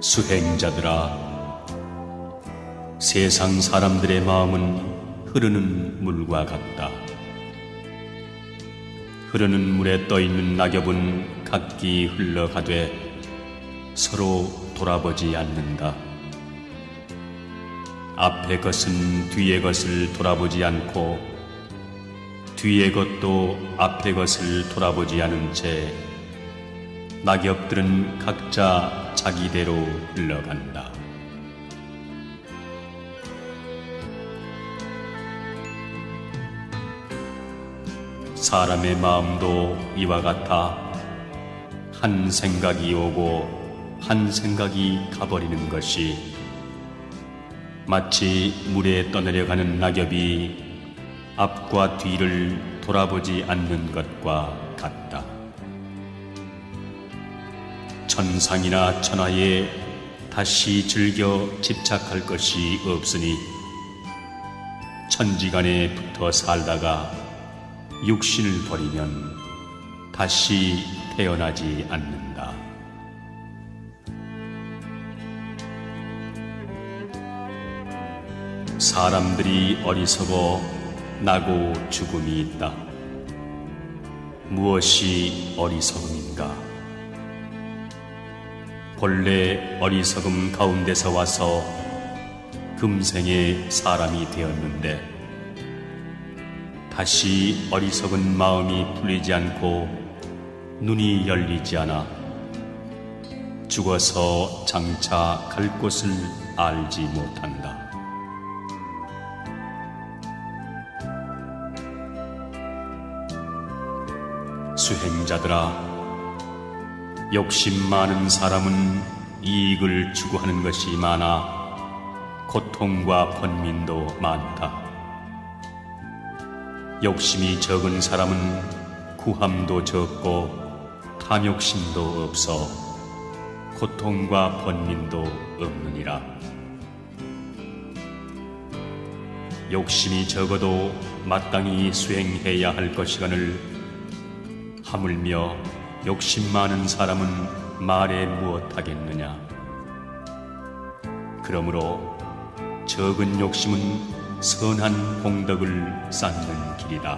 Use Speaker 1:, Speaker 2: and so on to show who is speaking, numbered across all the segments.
Speaker 1: 수행자들아, 세상 사람들의 마음은 흐르는 물과 같다. 흐르는 물에 떠있는 낙엽은 각기 흘러가되 서로 돌아보지 않는다. 앞의 것은 뒤의 것을 돌아보지 않고 뒤의 것도 앞의 것을 돌아보지 않은 채 낙엽들은 각자 자기대로 흘러간다. 사람의 마음도 이와 같아 한 생각이 오고 한 생각이 가버리는 것이 마치 물에 떠내려가는 낙엽이 앞과 뒤를 돌아보지 않는 것과 같다. 천상이나 천하에 다시 즐겨 집착할 것이 없으니 천지간에 붙어 살다가 육신을 버리면 다시 태어나지 않는다. 사람들이 어리석어 나고 죽음이 있다. 무엇이 어리석음인가? 본래 어리석음 가운데서 와서 금생에 사람이 되었는데 다시 어리석은 마음이 풀리지 않고 눈이 열리지 않아 죽어서 장차 갈 곳을 알지 못한다. 수행자들아, 욕심 많은 사람은 이익을 추구하는 것이 많아 고통과 번민도 많다. 욕심이 적은 사람은 구함도 적고 탐욕심도 없어 고통과 번민도 없느니라. 욕심이 적어도 마땅히 수행해야 할 것이거늘 하물며 욕심 많은 사람은 말에 무엇하겠느냐. 그러므로 적은 욕심은 선한 공덕을 쌓는 길이다.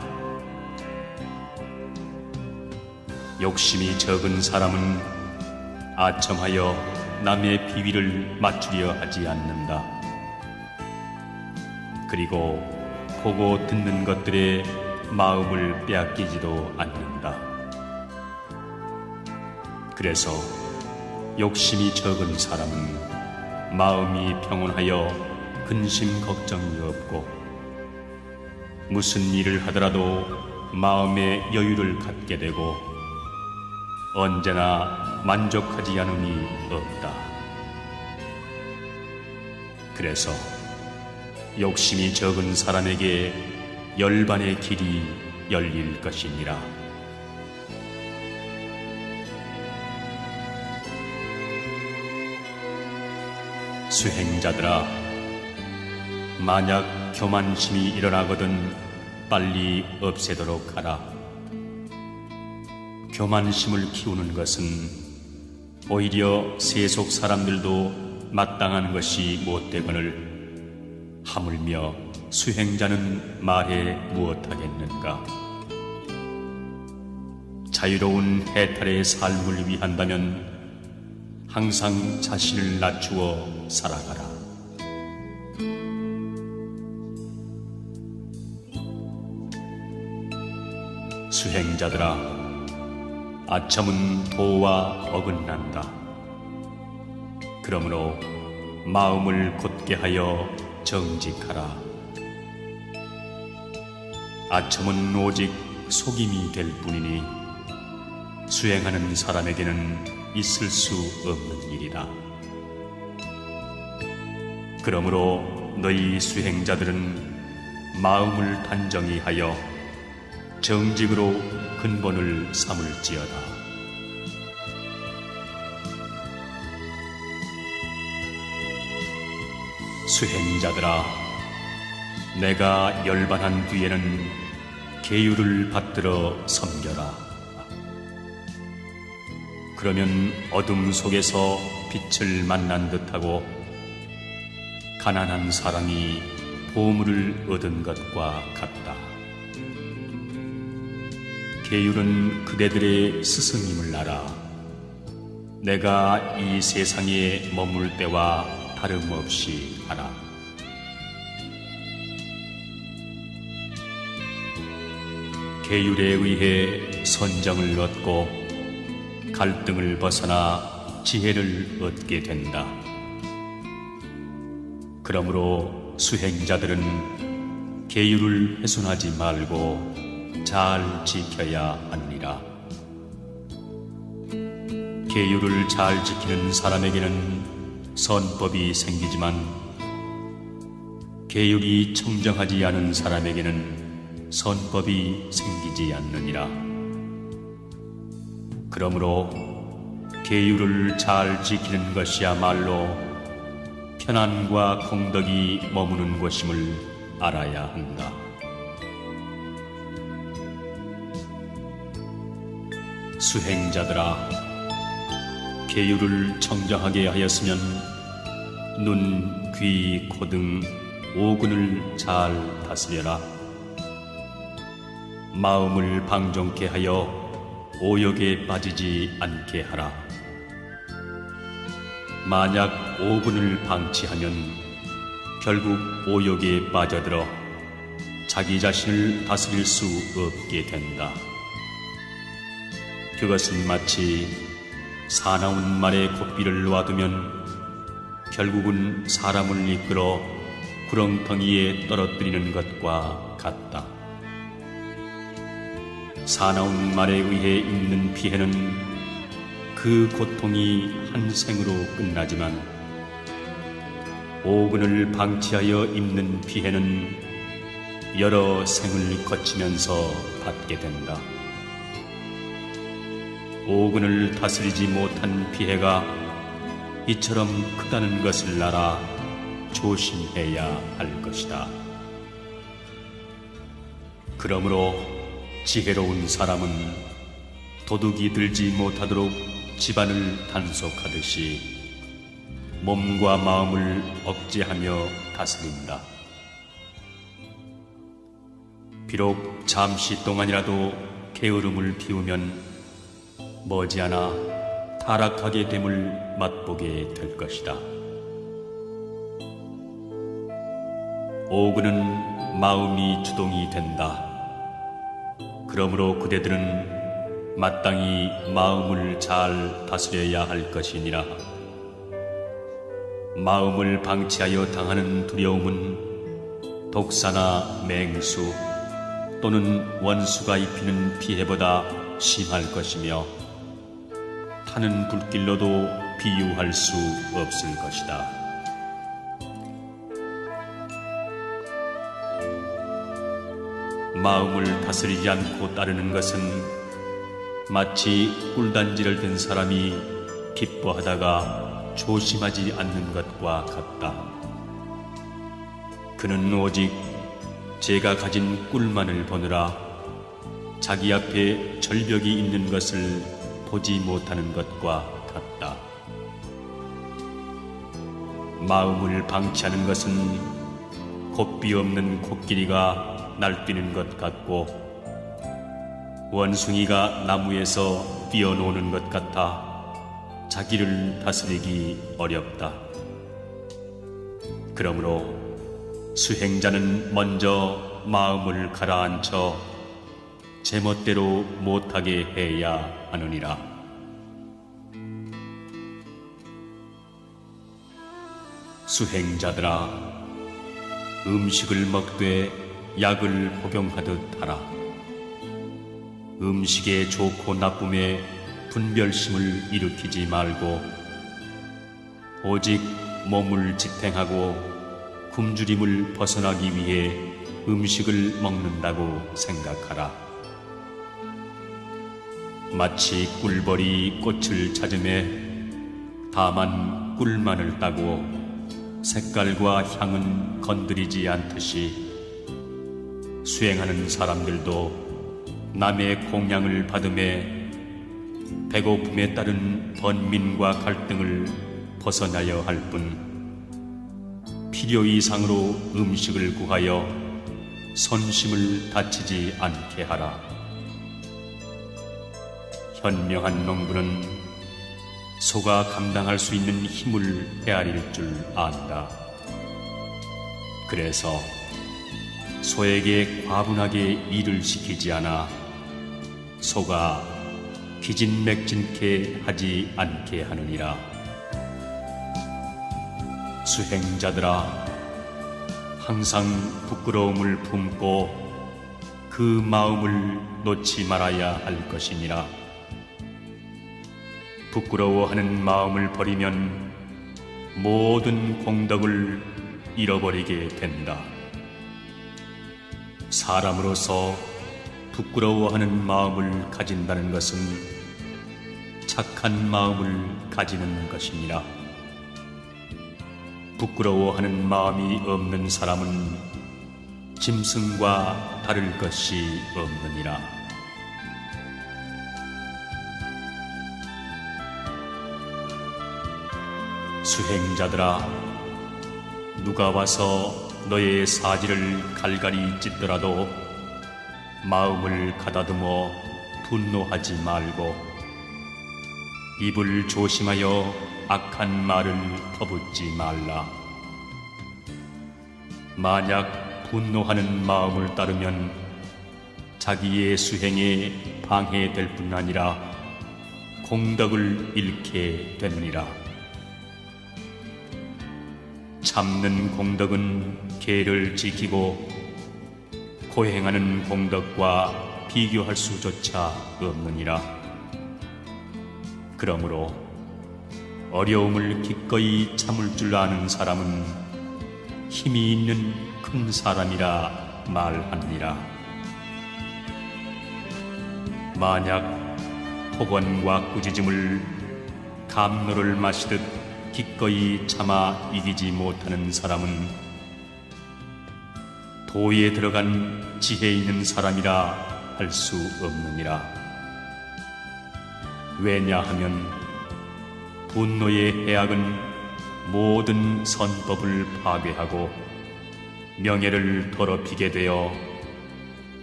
Speaker 1: 욕심이 적은 사람은 아첨하여 남의 비위를 맞추려 하지 않는다. 그리고 보고 듣는 것들에 마음을 빼앗기지도 않는다. 그래서 욕심이 적은 사람은 마음이 평온하여 근심 걱정이 없고 무슨 일을 하더라도 마음의 여유를 갖게 되고 언제나 만족하지 않음이 없다. 그래서 욕심이 적은 사람에게 열반의 길이 열릴 것이니라. 수행자들아, 만약 교만심이 일어나거든 빨리 없애도록 하라. 교만심을 키우는 것은 오히려 세속 사람들도 마땅한 것이 못되거늘 하물며 수행자는 말해 무엇하겠는가? 자유로운 해탈의 삶을 위한다면 항상 자신을 낮추어 살아가라. 수행자들아, 아첨은 도와 어긋난다. 그러므로 마음을 곧게 하여 정직하라. 아첨은 오직 속임이 될 뿐이니 수행하는 사람에게는 있을 수 없는 일이다. 그러므로 너희 수행자들은 마음을 단정히 하여 정직으로 근본을 삼을지어다. 수행자들아, 내가 열반한 뒤에는 계율을 받들어 섬겨라. 그러면 어둠 속에서 빛을 만난 듯하고 가난한 사람이 보물을 얻은 것과 같다. 계율은 그대들의 스승임을 알아 내가 이 세상에 머물 때와 다름없이 하라. 계율에 의해 선정을 얻고 갈등을 벗어나 지혜를 얻게 된다. 그러므로 수행자들은 계율을 훼손하지 말고 잘 지켜야 하느니라. 계율을 잘 지키는 사람에게는 선법이 생기지만 계율이 청정하지 않은 사람에게는 선법이 생기지 않느니라. 그러므로 계율을 잘 지키는 것이야말로 편안과 공덕이 머무는 곳임을 알아야 한다. 수행자들아, 계율을 청정하게 하였으면 눈, 귀, 코 등 오근을 잘 다스려라. 마음을 방종케 하여 오욕에 빠지지 않게 하라. 만약 오근을 방치하면 결국 오욕에 빠져들어 자기 자신을 다스릴 수 없게 된다. 그것은 마치 사나운 말에 고삐를 놓아두면 결국은 사람을 이끌어 구렁텅이에 떨어뜨리는 것과 같다. 사나운 말에 의해 입는 피해는 그 고통이 한 생으로 끝나지만 오근을 방치하여 입는 피해는 여러 생을 거치면서 받게 된다. 오근을 다스리지 못한 피해가 이처럼 크다는 것을 알아 조심해야 할 것이다. 그러므로 지혜로운 사람은 도둑이 들지 못하도록 집안을 단속하듯이 몸과 마음을 억제하며 다스린다. 비록 잠시 동안이라도 게으름을 피우면 머지않아 타락하게 됨을 맛보게 될 것이다. 오근은 마음이 주동이 된다. 그러므로 그대들은 마땅히 마음을 잘 다스려야 할 것이니라. 마음을 방치하여 당하는 두려움은 독사나 맹수 또는 원수가 입히는 피해보다 심할 것이며 타는 불길로도 비유할 수 없을 것이다. 마음을 다스리지 않고 따르는 것은 마치 꿀단지를 든 사람이 기뻐하다가 조심하지 않는 것과 같다. 그는 오직 제가 가진 꿀만을 보느라 자기 앞에 절벽이 있는 것을 보지 못하는 것과 같다. 마음을 방치하는 것은 곱비 없는 코끼리가 날뛰는 것 같고 원숭이가 나무에서 뛰어노는 것 같아 자기를 다스리기 어렵다. 그러므로 수행자는 먼저 마음을 가라앉혀 제멋대로 못하게 해야 하느니라. 수행자들아, 음식을 먹되 약을 복용하듯 하라. 음식의 좋고 나쁨에 분별심을 일으키지 말고 오직 몸을 지탱하고 굶주림을 벗어나기 위해 음식을 먹는다고 생각하라. 마치 꿀벌이 꽃을 찾음에 다만 꿀만을 따고 색깔과 향은 건드리지 않듯이 수행하는 사람들도 남의 공양을 받음에 배고픔에 따른 번민과 갈등을 벗어나야 할 뿐 필요 이상으로 음식을 구하여 선심을 다치지 않게 하라. 현명한 농부는 소가 감당할 수 있는 힘을 헤아릴 줄 안다. 그래서 소에게 과분하게 일을 시키지 않아 소가 기진맥진케 하지 않게 하느니라. 수행자들아, 항상 부끄러움을 품고 그 마음을 놓지 말아야 할 것이니라. 부끄러워하는 마음을 버리면 모든 공덕을 잃어버리게 된다. 사람으로서 부끄러워하는 마음을 가진다는 것은 착한 마음을 가지는 것이니라. 부끄러워하는 마음이 없는 사람은 짐승과 다를 것이 없느니라. 수행자들아, 누가 와서 너의 사지를 갈갈이 찢더라도 마음을 가다듬어 분노하지 말고 입을 조심하여 악한 말을 퍼붓지 말라. 만약 분노하는 마음을 따르면 자기의 수행에 방해될 뿐 아니라 공덕을 잃게 되느니라. 참는 공덕은 계를 지키고 고행하는 공덕과 비교할 수조차 없느니라. 그러므로 어려움을 기꺼이 참을 줄 아는 사람은 힘이 있는 큰 사람이라 말하느니라. 만약 폭언과 꾸짖음을 감로를 마시듯 기꺼이 참아 이기지 못하는 사람은 도에 들어간 지혜 있는 사람이라 할 수 없느니라. 왜냐하면 분노의 해악은 모든 선법을 파괴하고 명예를 더럽히게 되어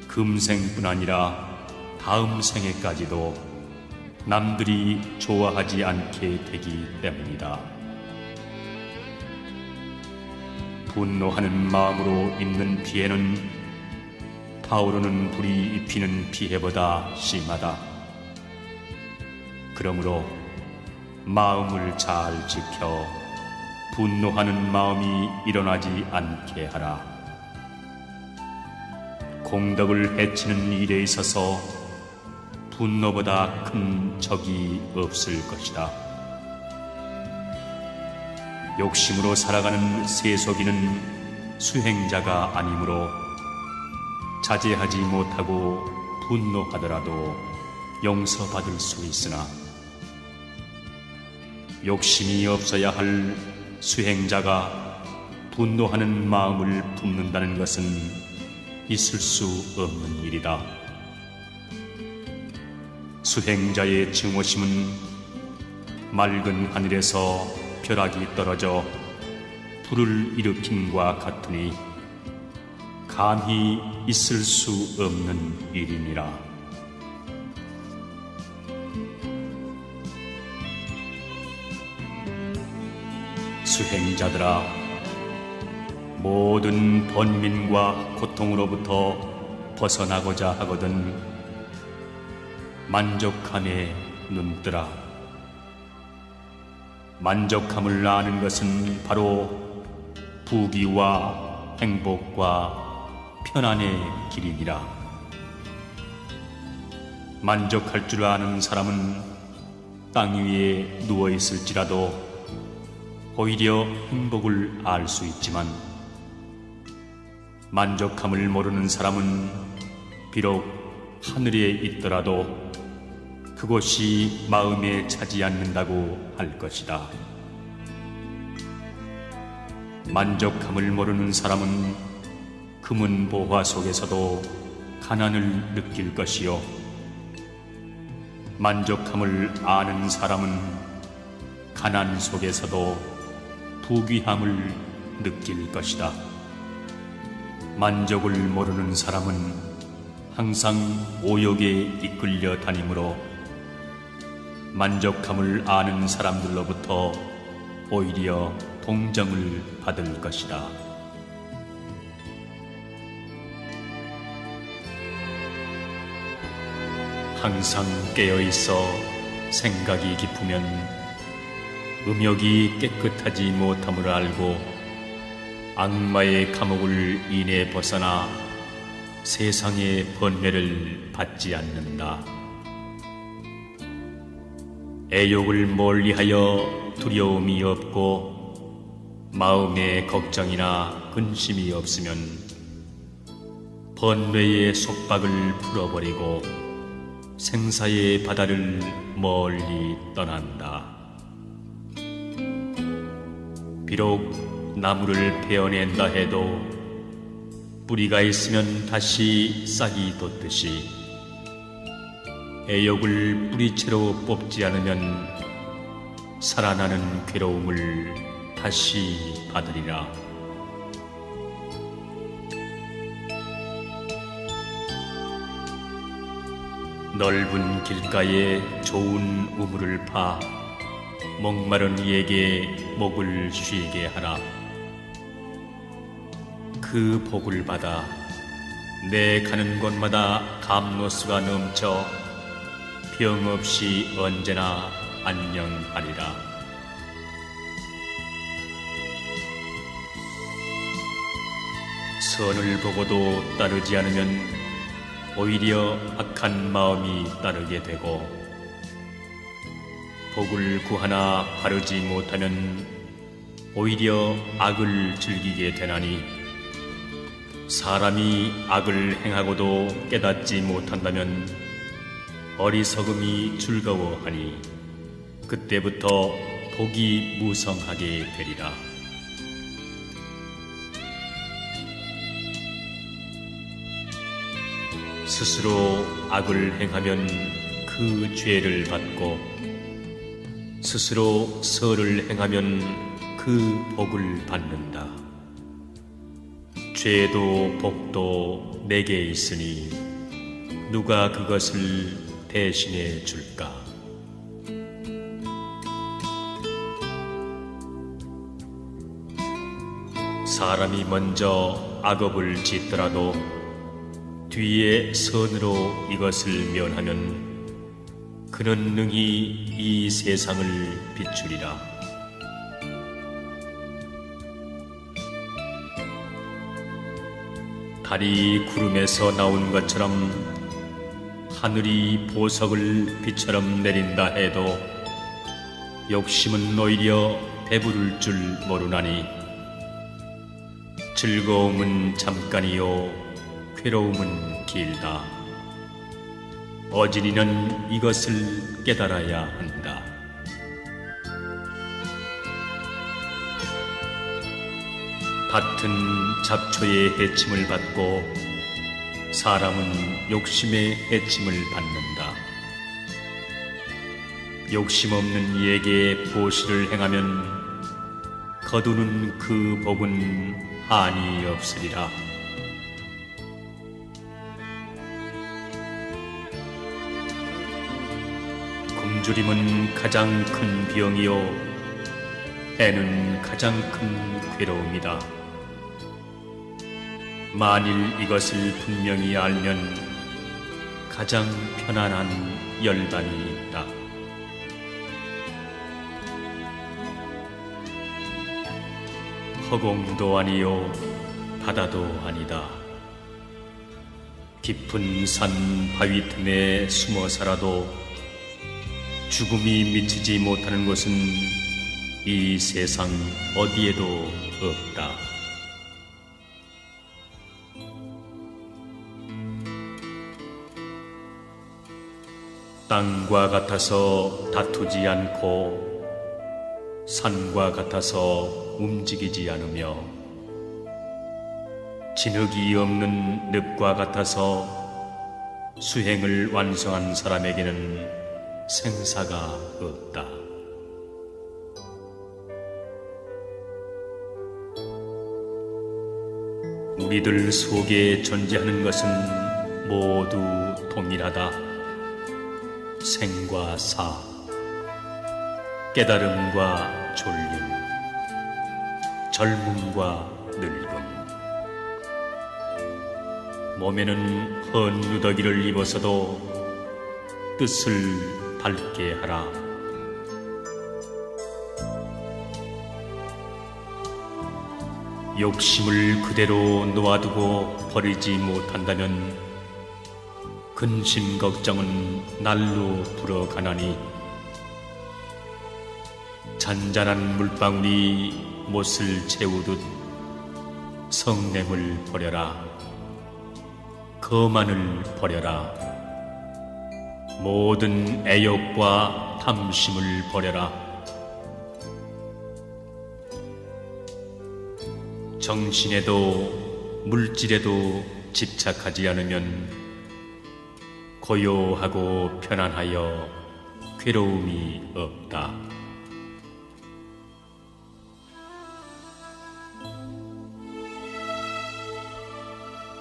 Speaker 1: 금생뿐 아니라 다음 생에까지도 남들이 좋아하지 않게 되기 때문이다. 분노하는 마음으로 입는 피해는 타오르는 불이 입히는 피해보다 심하다. 그러므로 마음을 잘 지켜 분노하는 마음이 일어나지 않게 하라. 공덕을 해치는 일에 있어서 분노보다 큰 적이 없을 것이다. 욕심으로 살아가는 세속인은 수행자가 아니므로 자제하지 못하고 분노하더라도 용서받을 수 있으나 욕심이 없어야 할 수행자가 분노하는 마음을 품는다는 것은 있을 수 없는 일이다. 수행자의 증오심은 맑은 하늘에서 벼락이 떨어져 불을 일으킴과 같으니 감히 있을 수 없는 일이니라. 수행자들아, 모든 번민과 고통으로부터 벗어나고자 하거든 만족함에 눈뜨라. 만족함을 아는 것은 바로 부귀와 행복과 편안의 길이니라. 만족할 줄 아는 사람은 땅 위에 누워 있을지라도 오히려 행복을 알 수 있지만 만족함을 모르는 사람은 비록 하늘에 있더라도 그곳이 마음에 차지 않는다고 할 것이다. 만족함을 모르는 사람은 금은 보화 속에서도 가난을 느낄 것이요, 만족함을 아는 사람은 가난 속에서도 부귀함을 느낄 것이다. 만족을 모르는 사람은 항상 오욕에 이끌려 다니므로 만족함을 아는 사람들로부터 오히려 동정을 받을 것이다. 항상 깨어있어 생각이 깊으면 음욕이 깨끗하지 못함을 알고 악마의 감옥을 인해 벗어나 세상의 번뇌를 받지 않는다. 애욕을 멀리하여 두려움이 없고 마음에 걱정이나 근심이 없으면 번뇌의 속박을 풀어버리고 생사의 바다를 멀리 떠난다. 비록 나무를 베어낸다 해도 뿌리가 있으면 다시 싹이 돋듯이 애욕을 뿌리채로 뽑지 않으면 살아나는 괴로움을 다시 받으리라. 넓은 길가에 좋은 우물을 파 목마른 이에게 목을 쉬게 하라. 그 복을 받아 내 가는 곳마다 감로수가 넘쳐 병 없이 언제나 안녕하리라. 선을 보고도 따르지 않으면 오히려 악한 마음이 따르게 되고 복을 구하나 바르지 못하면 오히려 악을 즐기게 되나니 사람이 악을 행하고도 깨닫지 못한다면 어리석음이 즐거워하니 그때부터 복이 무성하게 되리라. 스스로 악을 행하면 그 죄를 받고 스스로 선을 행하면 그 복을 받는다. 죄도 복도 내게 있으니 누가 그것을 대신해 줄까? 사람이 먼저 악업을 짓더라도 뒤에 선으로 이것을 면하면 그는 능히 이 세상을 비추리라. 달이 구름에서 나온 것처럼 하늘이 보석을 비처럼 내린다 해도 욕심은 오히려 배부를 줄 모르나니 즐거움은 잠깐이요 괴로움은 길다. 어진이는 이것을 깨달아야 한다. 밭은 잡초의 해침을 받고 사람은 욕심의 해침을 받는다. 욕심 없는 이에게 보시를 행하면 거두는 그 복은 한이 없으리라. 굶주림은 가장 큰 병이요 애는 가장 큰 괴로움이다. 만일 이것을 분명히 알면 가장 편안한 열반이 있다. 허공도 아니요 바다도 아니다. 깊은 산 바위 틈에 숨어 살아도 죽음이 미치지 못하는 곳은 이 세상 어디에도 없다. 땅과 같아서 다투지 않고 산과 같아서 움직이지 않으며 진흙이 없는 늪과 같아서 수행을 완성한 사람에게는 생사가 없다. 우리들 속에 존재하는 것은 모두 동일하다. 생과 사, 깨달음과 졸림, 젊음과 늙음. 몸에는 헌 누더기를 입어서도 뜻을 밝게 하라. 욕심을 그대로 놓아두고 버리지 못한다면 근심 걱정은 날로 불어가나니 잔잔한 물방울이 못을 채우듯 성냄을 버려라. 거만을 버려라. 모든 애욕과 탐심을 버려라. 정신에도 물질에도 집착하지 않으면 고요하고 편안하여 괴로움이 없다.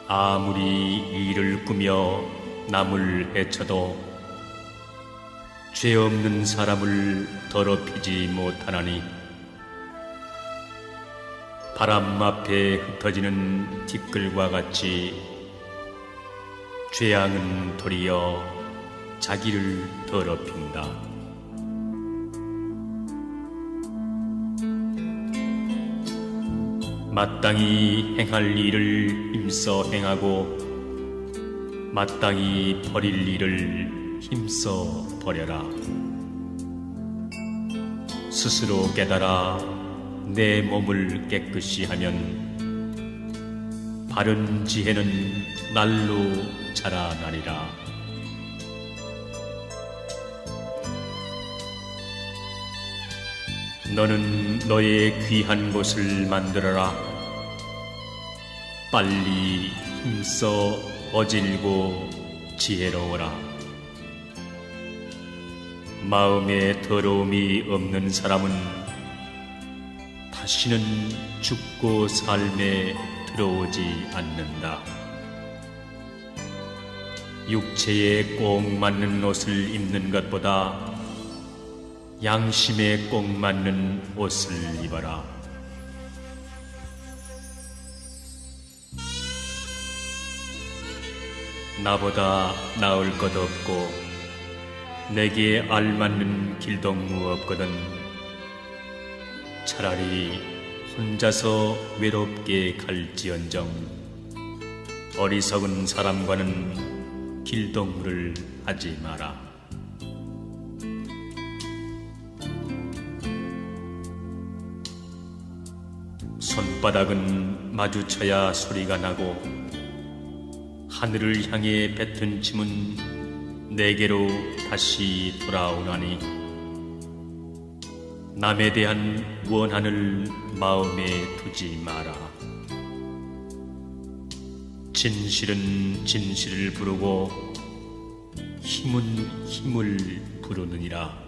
Speaker 1: 아무리 일을 꾸며 남을 해쳐도 죄 없는 사람을 더럽히지 못하나니 바람 앞에 흩어지는 티끌과 같이 죄악은 도리어 자기를 더럽힌다. 마땅히 행할 일을 힘써 행하고 마땅히 버릴 일을 힘써 버려라. 스스로 깨달아 내 몸을 깨끗이 하면 바른 지혜는 날로 자라나리라. 너는 너의 귀한 곳을 만들어라. 빨리 힘써 어질고 지혜로워라. 마음에 더러움이 없는 사람은 다시는 죽고 삶에 들어오지 않는다. 육체에 꼭 맞는 옷을 입는 것보다 양심에 꼭 맞는 옷을 입어라. 나보다 나을 것 없고 내게 알맞는 길동무 없거든. 차라리 혼자서 외롭게 갈지언정 어리석은 사람과는 길동무를 하지 마라. 손바닥은 마주쳐야 소리가 나고 하늘을 향해 뱉은 침은 내게로 다시 돌아오나니 남에 대한 원한을 마음에 두지 마라. 진실은 진실을 부르고 힘은 힘을 부르느니라.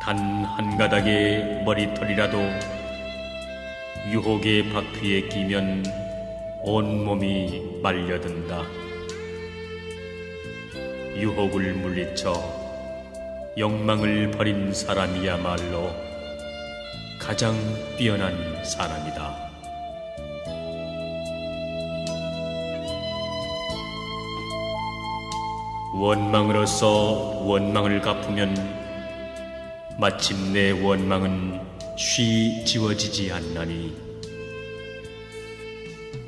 Speaker 1: 단 한 가닥의 머리털이라도 유혹의 바퀴에 끼면 온몸이 말려든다. 유혹을 물리쳐 욕망을 버린 사람이야말로 가장 뛰어난 사람이다. 원망으로서 원망을 갚으면 마침내 원망은 쉬 지워지지 않나니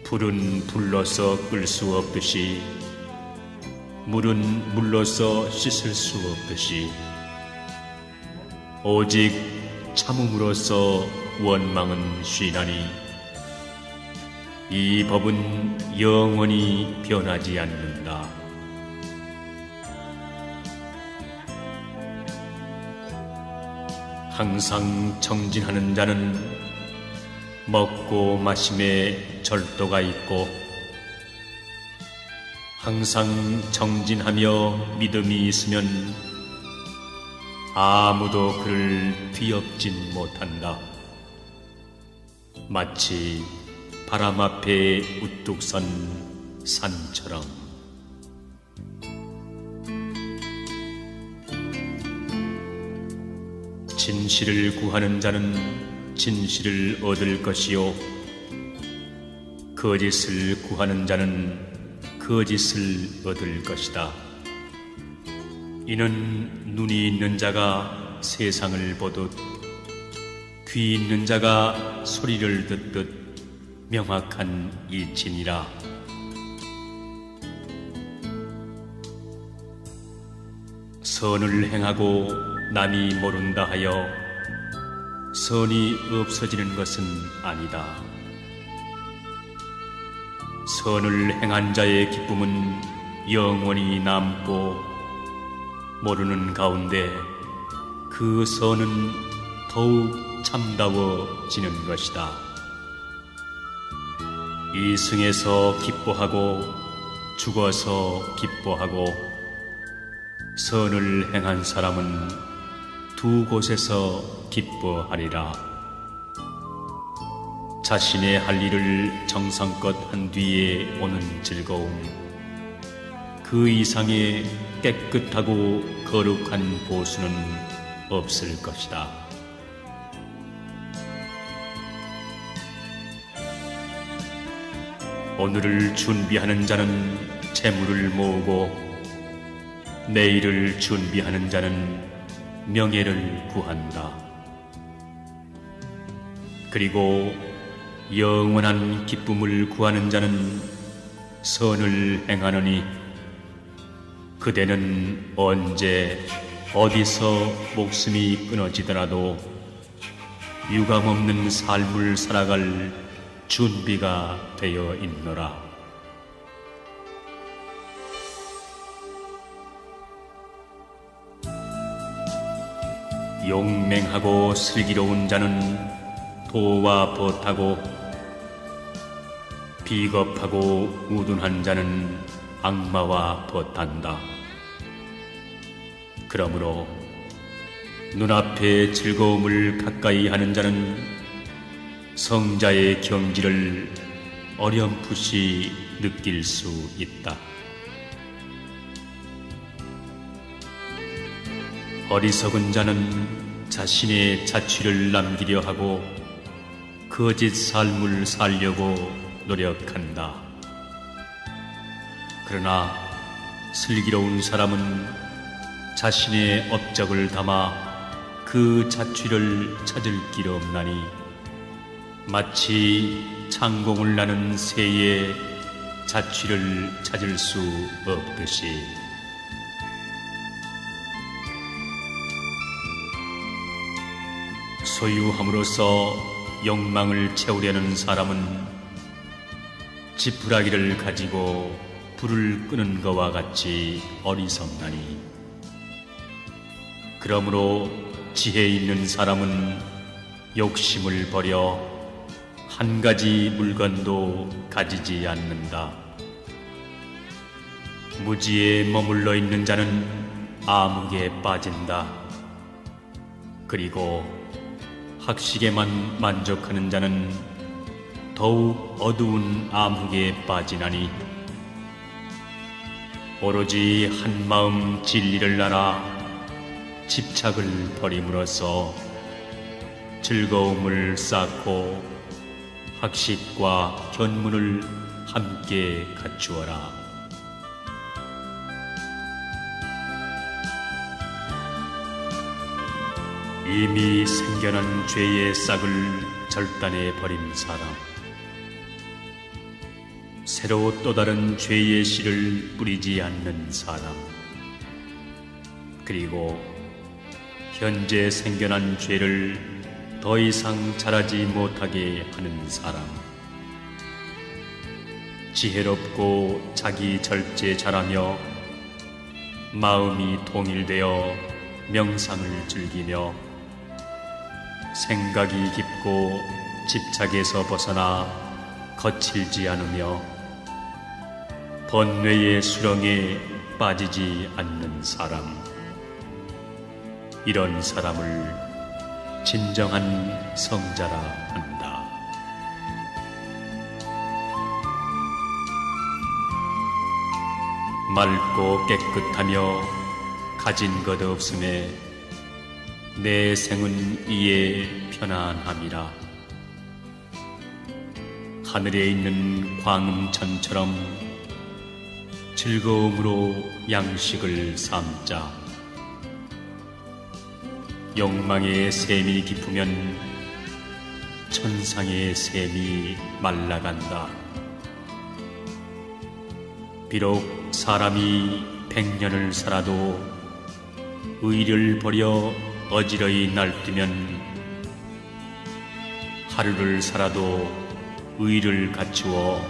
Speaker 1: 불은 불로서 끌 수 없듯이 물은 물로서 씻을 수 없듯이 오직 참음으로써 원망은 쉬나니 이 법은 영원히 변하지 않는다. 항상 정진하는 자는 먹고 마심에 절도가 있고 항상 정진하며 믿음이 있으면 아무도 그를 뒤엎진 못한다. 마치 바람 앞에 우뚝 선 산처럼. 진실을 구하는 자는 진실을 얻을 것이요 거짓을 구하는 자는 거짓을 얻을 것이다. 이는 눈이 있는 자가 세상을 보듯 귀 있는 자가 소리를 듣듯 명확한 이치니라. 선을 행하고 남이 모른다 하여 선이 없어지는 것은 아니다. 선을 행한 자의 기쁨은 영원히 남고 모르는 가운데 그 선은 더욱 참다워지는 것이다. 이승에서 기뻐하고 죽어서 기뻐하고 선을 행한 사람은 두 곳에서 기뻐하리라. 자신의 할 일을 정성껏 한 뒤에 오는 즐거움, 그 이상의 깨끗하고 거룩한 보수는 없을 것이다. 오늘을 준비하는 자는 재물을 모으고 내일을 준비하는 자는 명예를 구한다. 그리고 영원한 기쁨을 구하는 자는 선을 행하느니 그대는 언제 어디서 목숨이 끊어지더라도 유감없는 삶을 살아갈 준비가 되어 있노라. 용맹하고 슬기로운 자는 도와 벗하고 비겁하고 우둔한 자는 악마와 벗한다. 그러므로 눈앞에 즐거움을 가까이 하는 자는 성자의 경지를 어렴풋이 느낄 수 있다. 어리석은 자는 자신의 자취를 남기려 하고 거짓 삶을 살려고 노력한다. 그러나 슬기로운 사람은 자신의 업적을 담아 그 자취를 찾을 길 없나니 마치 창공을 나는 새의 자취를 찾을 수 없듯이. 소유함으로써 욕망을 채우려는 사람은 지푸라기를 가지고 불을 끄는 것과 같이 어리석나니, 그러므로 지혜 있는 사람은 욕심을 버려 한 가지 물건도 가지지 않는다. 무지에 머물러 있는 자는 암흑에 빠진다. 그리고 학식에만 만족하는 자는 더욱 어두운 암흑에 빠지나니, 오로지 한 마음 진리를 알아 집착을 버림으로써 즐거움을 쌓고 학식과 견문을 함께 갖추어라. 이미 생겨난 죄의 싹을 절단해 버린 사람, 새로 또 다른 죄의 씨를 뿌리지 않는 사람, 그리고 현재 생겨난 죄를 더 이상 자라지 못하게 하는 사람, 지혜롭고 자기 절제 잘하며 마음이 통일되어 명상을 즐기며 생각이 깊고 집착에서 벗어나 거칠지 않으며 번뇌의 수렁에 빠지지 않는 사람, 이런 사람을 진정한 성자라 한다. 맑고 깨끗하며 가진 것 없음에 내 생은 이에 편안함이라. 하늘에 있는 광음천처럼 즐거움으로 양식을 삼자. 욕망의 샘이 깊으면 천상의 샘이 말라간다. 비록 사람이 100년을 살아도 의를 버려 어지러이 날뛰면 하루를 살아도 의를 갖추어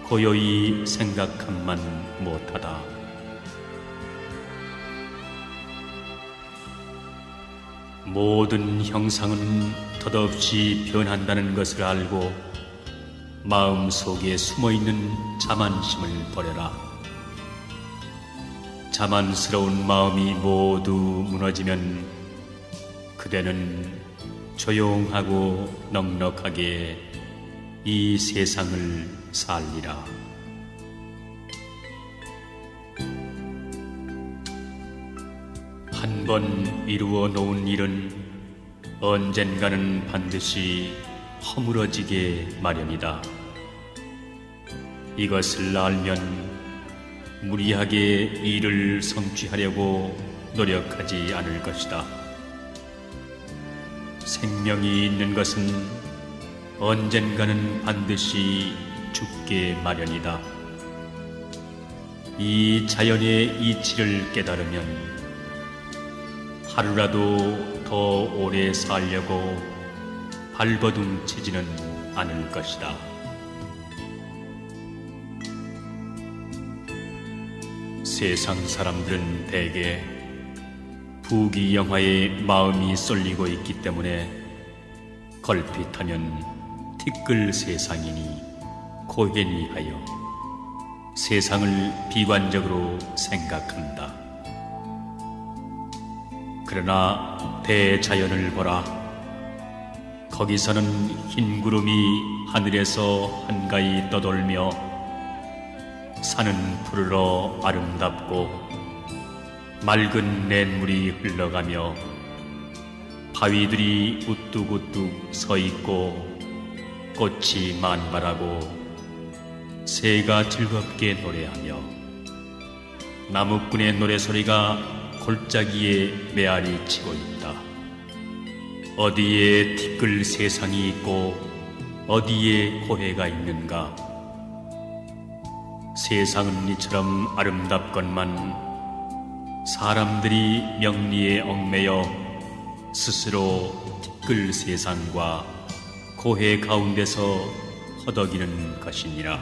Speaker 1: 고요히 생각함만 못하다. 모든 형상은 덧없이 변한다는 것을 알고 마음속에 숨어있는 자만심을 버려라. 자만스러운 마음이 모두 무너지면 그대는 조용하고 넉넉하게 이 세상을 살리라. 한 번 이루어 놓은 일은 언젠가는 반드시 허물어지게 마련이다. 이것을 알면 무리하게 일을 성취하려고 노력하지 않을 것이다. 생명이 있는 것은 언젠가는 반드시 죽게 마련이다. 이 자연의 이치를 깨달으면 하루라도 더 오래 살려고 발버둥치지는 않을 것이다. 세상 사람들은 대개 부귀영화에 마음이 쏠리고 있기 때문에 걸핏하면 티끌 세상이니 고행이 하여 세상을 비관적으로 생각한다. 그러나 대자연을 보라. 거기서는 흰 구름이 하늘에서 한가히 떠돌며 산은 푸르러 아름답고 맑은 냇물이 흘러가며 바위들이 우뚝우뚝 서 있고 꽃이 만발하고 새가 즐겁게 노래하며 나무꾼의 노래소리가 골짜기에 메아리 치고 있다. 어디에 티끌 세상이 있고 어디에 고해가 있는가? 세상은 이처럼 아름답건만 사람들이 명리에 얽매여 스스로 티끌 세상과 고해 가운데서 허덕이는 것이니라.